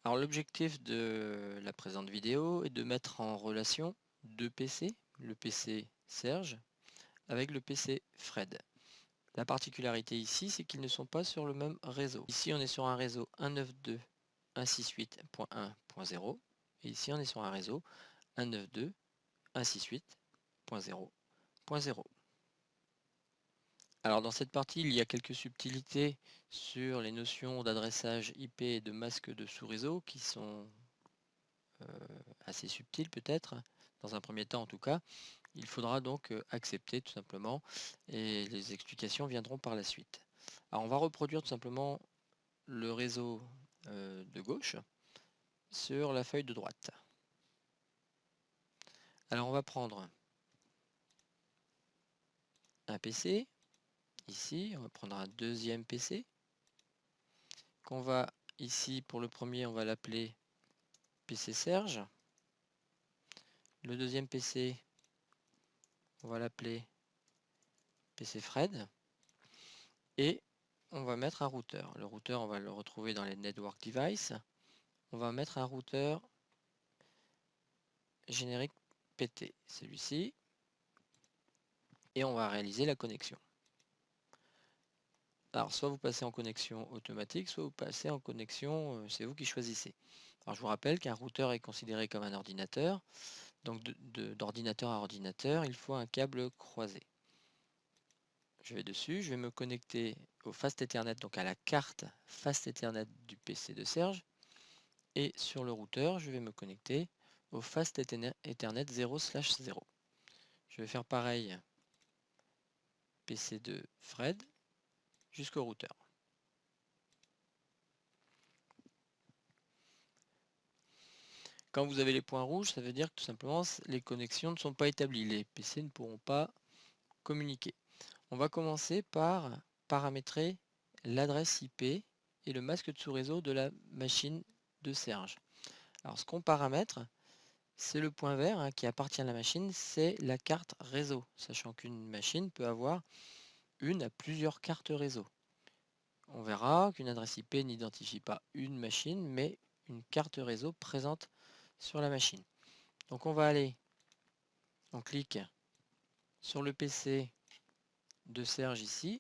Alors l'objectif de la présente vidéo est de mettre en relation deux PC, le PC Serge avec le PC Fred. La particularité ici, c'est qu'ils ne sont pas sur le même réseau. Ici, on est sur un réseau 192.168.1.0 et ici, on est sur un réseau 192.168.0.0. Alors dans cette partie, il y a quelques subtilités sur les notions d'adressage IP et de masque de sous-réseau qui sont assez subtiles peut-être, dans un premier temps en tout cas. Il faudra donc accepter tout simplement et les explications viendront par la suite. Alors on va reproduire tout simplement le réseau de gauche sur la feuille de droite. Alors on va prendre un PC, ici, on va prendre un deuxième PC, qu'on va ici pour le premier on va l'appeler PC Serge, le deuxième PC on va l'appeler PC Fred, et on va mettre un routeur. Le routeur on va le retrouver dans les Network Devices, on va mettre un routeur générique PT, celui-ci, et on va réaliser la connexion. Alors soit vous passez en connexion automatique, soit vous passez en connexion, c'est vous qui choisissez. Alors je vous rappelle qu'un routeur est considéré comme un ordinateur, donc d'ordinateur à ordinateur, il faut un câble croisé. Je vais dessus, je vais me connecter au Fast Ethernet, donc à la carte Fast Ethernet du PC de Serge, et sur le routeur, je vais me connecter au Fast Ethernet 0/0. Je vais faire pareil PC de Fred jusqu'au routeur. Quand vous avez les points rouges, ça veut dire que tout simplement les connexions ne sont pas établies. Les PC ne pourront pas communiquer. On va commencer par paramétrer l'adresse IP et le masque de sous-réseau de la machine de Serge. Alors ce qu'on paramètre, c'est le point vert qui appartient à la machine, c'est la carte réseau, sachant qu'une machine peut avoir une à plusieurs cartes réseau. On verra qu'une adresse IP n'identifie pas une machine, mais une carte réseau présente sur la machine. Donc on va aller, on clique sur le PC de Serge ici,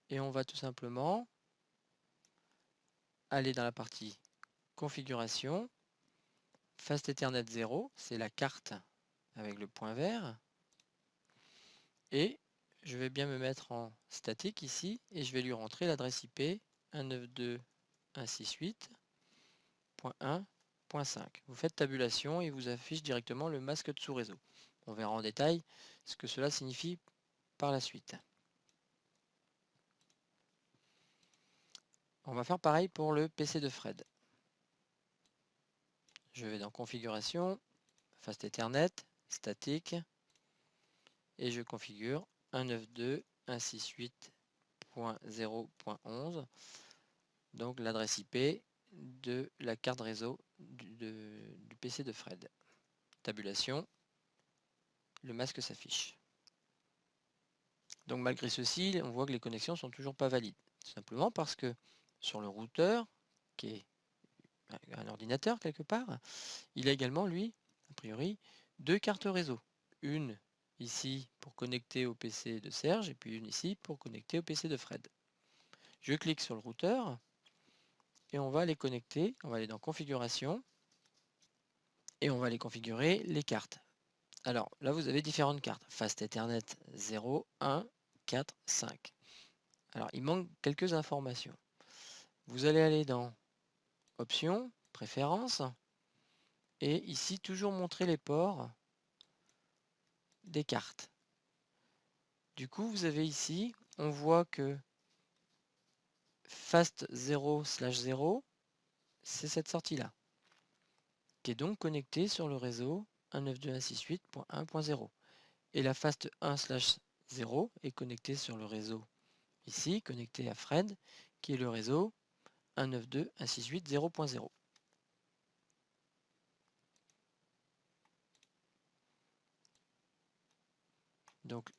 et on va tout simplement aller dans la partie configuration, Fast Ethernet 0, c'est la carte avec le point vert, et je vais bien me mettre en statique ici, et je vais lui rentrer l'adresse IP 192.168.1.5. Vous faites tabulation et vous affiche directement le masque de sous-réseau. On verra en détail ce que cela signifie par la suite. On va faire pareil pour le PC de Fred. Je vais dans configuration, Fast Ethernet, statique, et je configure 192.168.0.11, donc l'adresse IP de la carte réseau du PC de Fred. Tabulation, le masque s'affiche. Donc malgré ceci, on voit que les connexions sont toujours pas valides. Tout simplement parce que sur le routeur, qui est un ordinateur quelque part, il a également, lui, a priori, deux cartes réseau. Une ici pour connecter au PC de Serge et puis une ici pour connecter au PC de Fred. Je clique sur le routeur et on va les connecter. On va aller dans configuration et on va aller configurer les cartes. Alors là vous avez différentes cartes. Fast Ethernet 0, 1, 4, 5. Alors il manque quelques informations. Vous allez aller dans Options, Préférences, et ici toujours montrer les ports des cartes. Du coup vous avez ici, on voit que Fast 0/0, c'est cette sortie-là, qui est donc connectée sur le réseau 192.168.1.0. Et la Fast 1/0 est connectée sur le réseau ici, connecté à Fred, qui est le réseau 192.168.0.0. Donc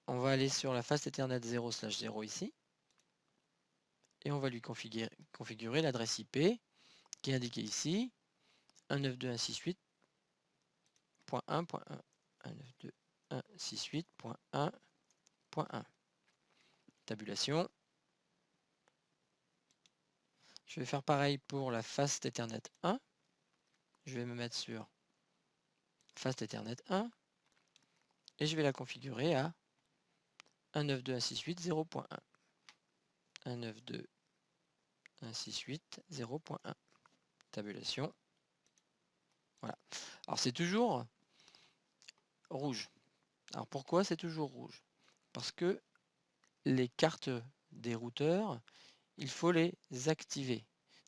on va aller sur la Fast Ethernet 0/0 ici, et on va lui configurer l'adresse IP qui est indiqué ici, 192.168.1.1. 192.168.1.1. Tabulation. Je vais faire pareil pour la Fast Ethernet 1. Je vais me mettre sur Fast Ethernet 1 et je vais la configurer à 192.168.0.1. 192.168.0.1. Tabulation. Voilà. Alors c'est toujours rouge. Alors pourquoi c'est toujours rouge? Parce que les cartes des routeurs, il faut les activer.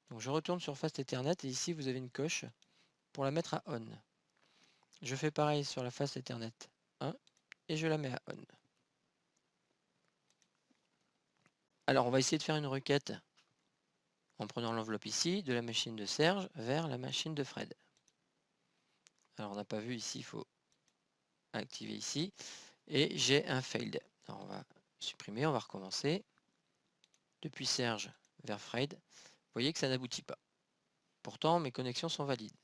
Donc je retourne sur Fast Ethernet et ici vous avez une coche pour la mettre à on. Je fais pareil sur la Fast Ethernet 1 et je la mets à on. Alors on va essayer de faire une requête en prenant l'enveloppe ici de la machine de Serge vers la machine de Fred. Alors on n'a pas vu ici, il faut activer ici et j'ai un failed. Alors on va supprimer, on va recommencer. Depuis Serge vers Fred, vous voyez que ça n'aboutit pas. Pourtant mes connexions sont valides.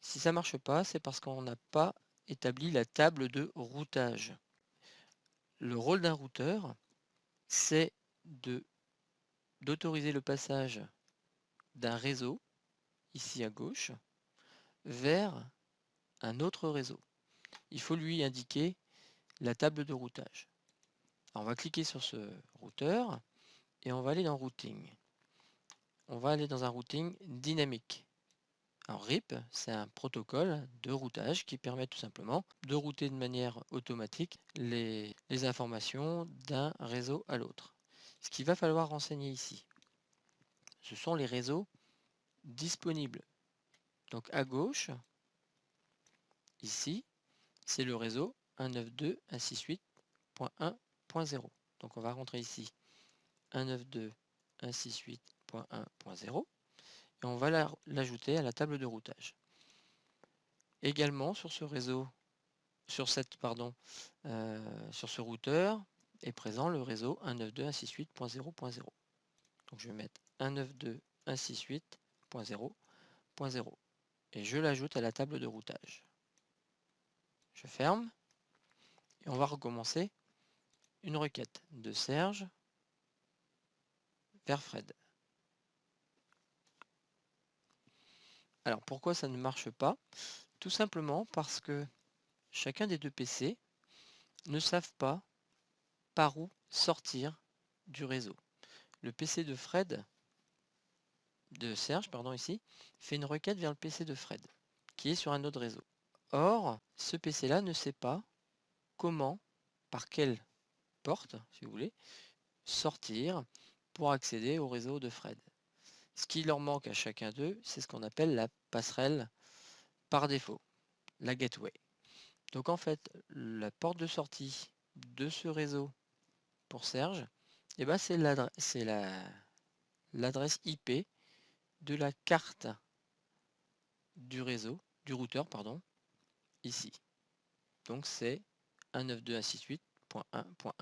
Si ça ne marche pas, c'est parce qu'on n'a pas établi la table de routage. Le rôle d'un routeur, c'est d'autoriser le passage d'un réseau, ici à gauche, vers un autre réseau. Il faut lui indiquer la table de routage. Alors on va cliquer sur ce routeur et on va aller dans Routing. On va aller dans un routing dynamique. Alors RIP, c'est un protocole de routage qui permet tout simplement de router de manière automatique les informations d'un réseau à l'autre. Ce qu'il va falloir renseigner ici, ce sont les réseaux disponibles. Donc à gauche, ici, c'est le réseau 192.168.1.0. Donc on va rentrer ici 192.168.1.0 et on va l'ajouter à la table de routage. Également sur ce réseau, sur ce routeur est présent le réseau 192.168.0.0. Donc je vais mettre 192.168.0.0 et je l'ajoute à la table de routage. Je ferme et on va recommencer une requête de Serge vers Fred. Alors pourquoi ça ne marche pas? Tout simplement parce que chacun des deux PC ne savent pas par où sortir du réseau. Le PC de Serge, ici, fait une requête vers le PC de Fred, qui est sur un autre réseau. Or, ce PC-là ne sait pas comment, par quelle porte, si vous voulez, sortir pour accéder au réseau de Fred. Ce qui leur manque à chacun d'eux, c'est ce qu'on appelle la passerelle par défaut, la gateway. Donc en fait, la porte de sortie de ce réseau pour Serge, c'est l'adresse IP de la carte du réseau, du routeur, ici. Donc c'est 192.168.1.1.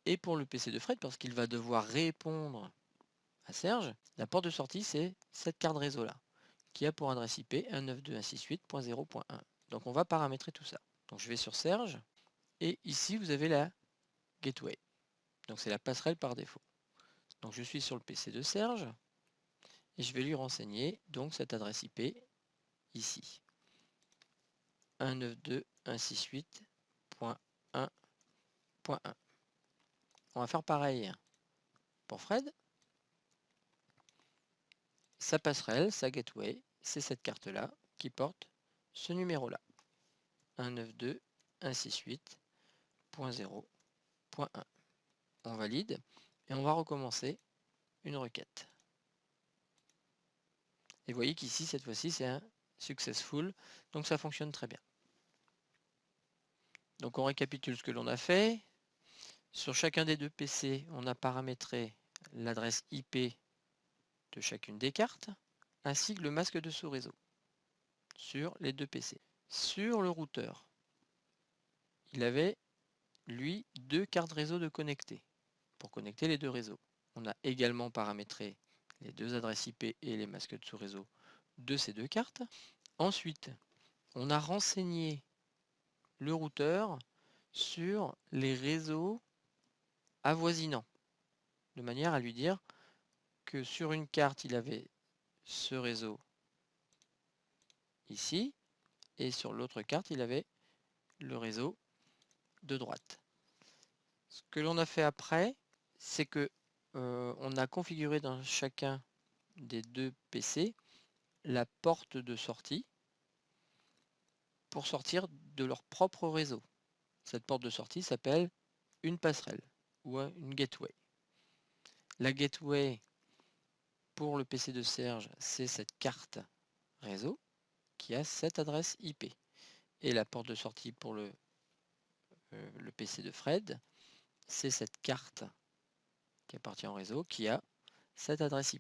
Et pour le PC de Fred, parce qu'il va devoir répondre à Serge, la porte de sortie, c'est cette carte réseau-là, qui a pour adresse IP 192.168.0.1. Donc on va paramétrer tout ça. Donc je vais sur Serge, et ici vous avez la gateway. Donc c'est la passerelle par défaut. Donc je suis sur le PC de Serge, et je vais lui renseigner donc cette adresse IP ici. 192.168.1.1. On va faire pareil pour Fred. Sa passerelle, sa gateway, c'est cette carte-là qui porte ce numéro-là. 192.168.0.1. On valide et on va recommencer une requête. Et vous voyez qu'ici, cette fois-ci, c'est un successful, donc ça fonctionne très bien. Donc on récapitule ce que l'on a fait. Sur chacun des deux PC, on a paramétré l'adresse IP de chacune des cartes, ainsi que le masque de sous-réseau sur les deux PC. Sur le routeur, il avait, lui, deux cartes réseau de connecter pour connecter les deux réseaux. On a également paramétré les deux adresses IP et les masques de sous-réseau de ces deux cartes. Ensuite, on a renseigné le routeur sur les réseaux avoisinants, de manière à lui dire que sur une carte, il avait ce réseau ici, et sur l'autre carte, il avait le réseau de droite. Ce que l'on a fait après, c'est que on a configuré dans chacun des deux PC la porte de sortie pour sortir de leur propre réseau. Cette porte de sortie s'appelle une passerelle ou une gateway. La gateway pour le PC de Serge, c'est cette carte réseau qui a cette adresse IP. Et la porte de sortie pour le PC de Fred, c'est cette carte qui appartient au réseau qui a cette adresse IP.